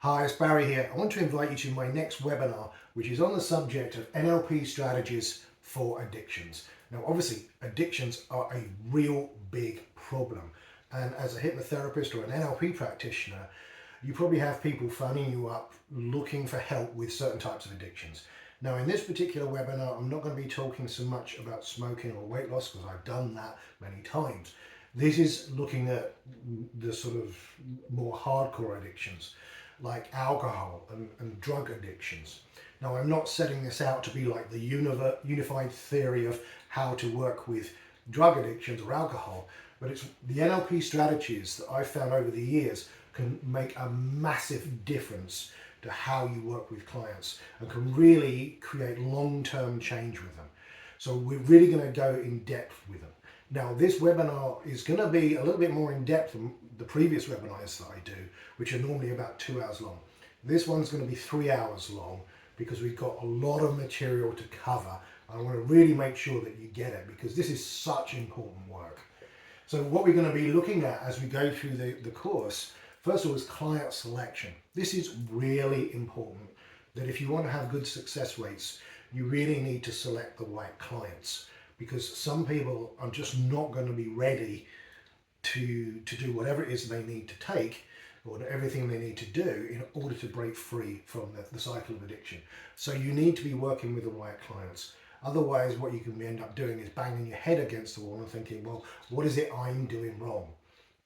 Hi, it's Barry here. I want to invite you to my next webinar, which is on the subject of NLP strategies for addictions. Now, obviously, addictions are a real big problem. And as a hypnotherapist or an NLP practitioner, you probably have people phoning you up looking for help with certain types of addictions. Now, in this particular webinar, I'm not going to be talking so much about smoking or weight loss because I've done that many times. This is looking at the sort of more hardcore addictions like alcohol and drug addictions. Now, I'm not setting this out to be like the unified theory of how to work with drug addictions or alcohol, but it's the NLP strategies that I've found over the years can make a massive difference to how you work with clients and can really create long-term change with them. So we're really going to go in depth with them. Now, this webinar is going to be a little bit more in depth than the previous webinars that I do, which are normally about 2 hours long. This one's going to be 3 hours long because we've got a lot of material to cover. I want to really make sure that you get it because this is such important work. So what we're going to be looking at as we go through the course, first of all, is client selection. This is really important, that if you want to have good success rates, you really need to select the right clients, because some people are just not going to be ready to do whatever it is they need to take or everything they need to do in order to break free from the cycle of addiction. So you need to be working with the right clients. Otherwise, what you can end up doing is banging your head against the wall and thinking, well, what is it I'm doing wrong?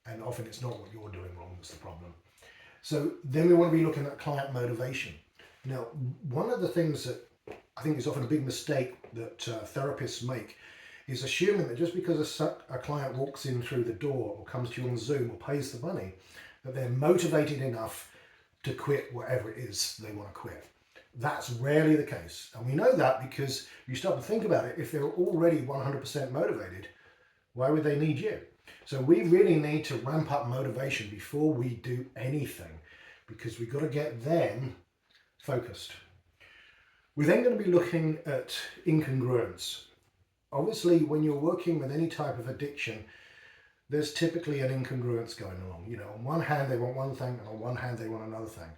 And often it's not what you're doing wrong that's the problem. So then we want to be looking at client motivation. Now, one of the things that I think is often a big mistake that therapists make is assuming that just because a client walks in through the door or comes to you on Zoom or pays the money, that they're motivated enough to quit whatever it is they want to quit. That's rarely the case. And we know that because you start to think about it, if they're already 100% motivated, why would they need you? So we really need to ramp up motivation before we do anything, because we've got to get them focused. We're then going to be looking at incongruence. Obviously, when you're working with any type of addiction, there's typically an incongruence going along. You know, on one hand, they want one thing, and on one hand, they want another thing.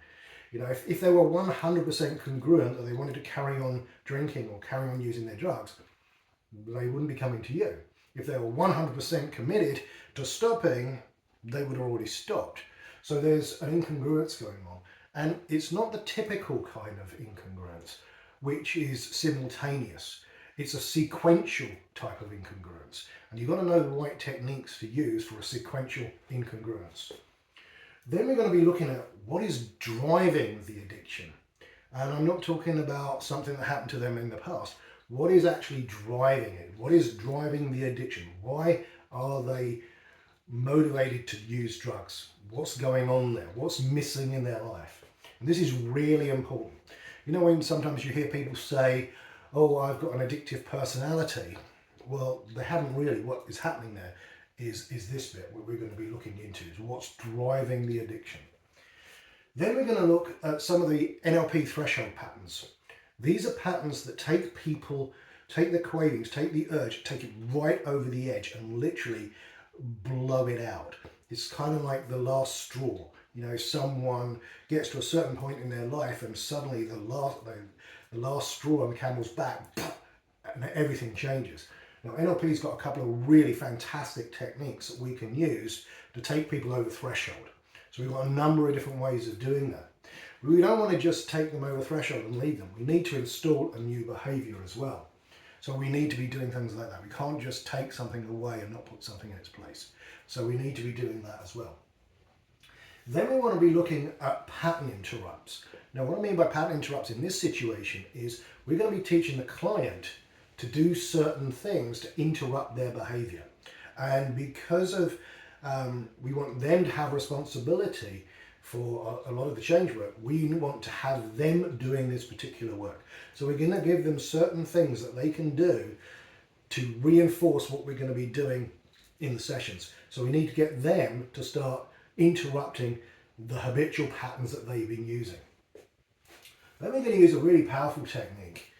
You know, if they were 100% congruent, that they wanted to carry on drinking or carry on using their drugs, they wouldn't be coming to you. If they were 100% committed to stopping, they would have already stopped. So there's an incongruence going on. And it's not the typical kind of incongruence, which is simultaneous. It's a sequential type of incongruence. And you've got to know the right techniques to use for a sequential incongruence. Then we're going to be looking at what is driving the addiction. And I'm not talking about something that happened to them in the past. What is actually driving it? What is driving the addiction? Why are they motivated to use drugs? What's going on there? What's missing in their life? And this is really important. You know, when sometimes you hear people say, oh, I've got an addictive personality. Well, they haven't really. What is happening there is this bit what we're going to be looking into, is what's driving the addiction. Then we're going to look at some of the NLP threshold patterns. These are patterns that take people, take the cravings, take the urge, take it right over the edge and literally blow it out. It's kind of like the last straw. You know, someone gets to a certain point in their life and suddenly the last straw on the camel's back, and everything changes. Now, NLP's got a couple of really fantastic techniques that we can use to take people over threshold. So we've got a number of different ways of doing that. We don't want to just take them over threshold and leave them. We need to install a new behavior as well. So we need to be doing things like that. We can't just take something away and not put something in its place. So we need to be doing that as well. Then we want to be looking at pattern interrupts. Now, what I mean by pattern interrupts in this situation is we're going to be teaching the client to do certain things to interrupt their behavior. And because of, we want them to have responsibility for a lot of the change work, we want to have them doing this particular work. So we're going to give them certain things that they can do to reinforce what we're going to be doing in the sessions. So we need to get them to start interrupting the habitual patterns that they've been using. Then we're going to use a really powerful technique,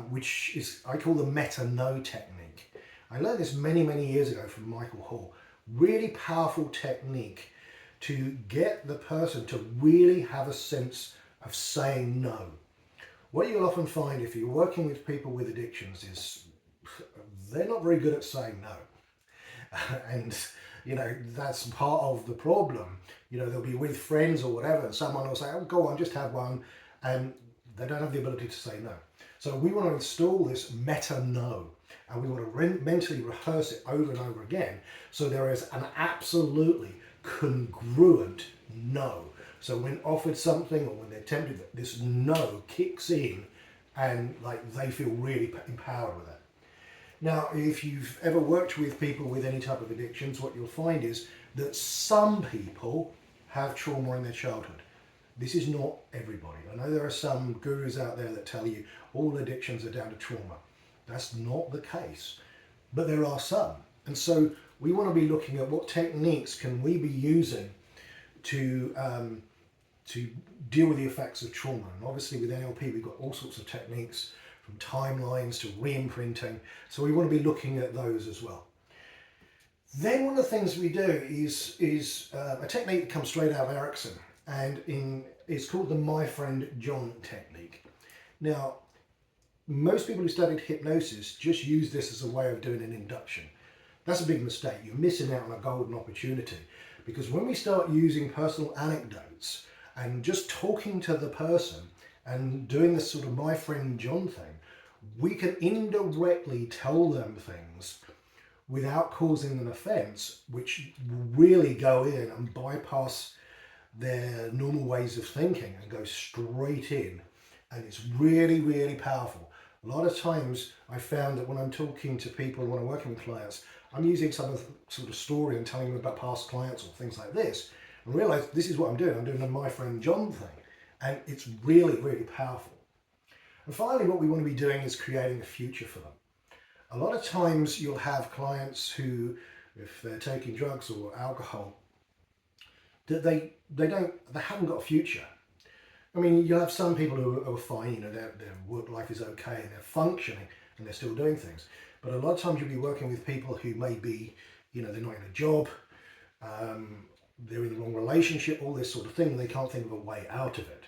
which is, I call the MetaNo technique. I learned this many, many years ago from Michael Hall. Really powerful technique to get the person to really have a sense of saying no. What you'll often find if you're working with people with addictions is they're not very good at saying no. And, you know, that's part of the problem. You know, they'll be with friends or whatever, and someone will say, oh, go on, just have one. And they don't have the ability to say no. So we want to install this MetaNo, and we want to mentally rehearse it over and over again. So there is an absolutely congruent no. So when offered something or when they're tempted, this no kicks in and like they feel really empowered with it. Now, if you've ever worked with people with any type of addictions, what you'll find is that some people have trauma in their childhood. This is not everybody. I know there are some gurus out there that tell you all addictions are down to trauma. That's not the case, but there are some. And so we want to be looking at what techniques can we be using to deal with the effects of trauma. And obviously with NLP, we've got all sorts of techniques from timelines to re-imprinting. So we want to be looking at those as well. Then one of the things we do is a technique that comes straight out of Erickson, and it's called the My Friend John technique. Now, most people who studied hypnosis just use this as a way of doing an induction. That's a big mistake. You're missing out on a golden opportunity, because when we start using personal anecdotes and just talking to the person and doing this sort of My Friend John thing, we can indirectly tell them things without causing an offense, which will really go in and bypass their normal ways of thinking and go straight in. And it's really, really powerful. A lot of times I found that when I'm talking to people, when I'm working with clients, I'm using some of the sort of story and telling them about past clients or things like this, and realize this is what I'm doing. I'm doing a My Friend John thing, and it's really, really powerful. And finally, what we want to be doing is creating a future for them. A lot of times you'll have clients who, if they're taking drugs or alcohol, that they haven't got a future. I mean, you'll have some people who are fine, you know, their work life is okay and they're functioning and they're still doing things. But a lot of times you'll be working with people who may be, you know, they're not in a job, they're in the wrong relationship, all this sort of thing, and they can't think of a way out of it.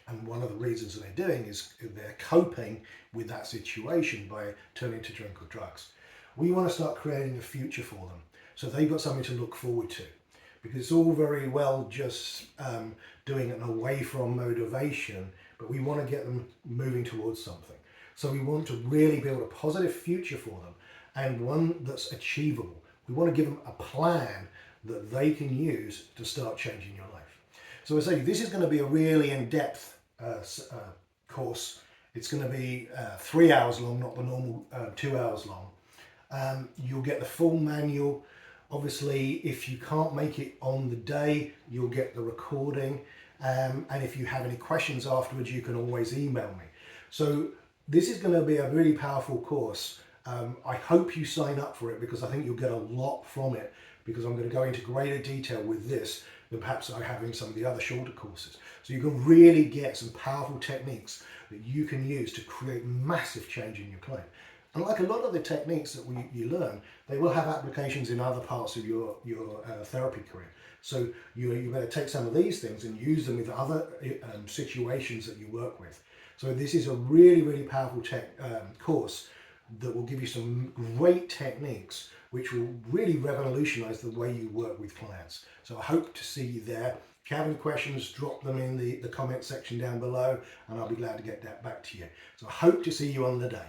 And one of the reasons that they're doing is they're coping with that situation by turning to drink or drugs. We want to start creating a future for them so they've got something to look forward to. Because it's all very well just doing an away from motivation, but we want to get them moving towards something. So we want to really build a positive future for them, and one that's achievable. We want to give them a plan that they can use to start changing your life. So I say this is going to be a really in-depth course. It's going to be 3 hours long, not the normal 2 hours long. You'll get the full manual. Obviously, if you can't make it on the day, you'll get the recording. And if you have any questions afterwards, you can always email me. So this is going to be a really powerful course. I hope you sign up for it, because I think you'll get a lot from it, because I'm going to go into greater detail with this than perhaps I have in some of the other shorter courses. So you can really get some powerful techniques that you can use to create massive change in your client. And like a lot of the techniques that you learn, they will have applications in other parts of your therapy career. So you better take some of these things and use them with other situations that you work with. So this is a really, really powerful course that will give you some great techniques which will really revolutionize the way you work with clients. So I hope to see you there. If you have any questions, drop them in the comment section down below, and I'll be glad to get that back to you. So I hope to see you on the day.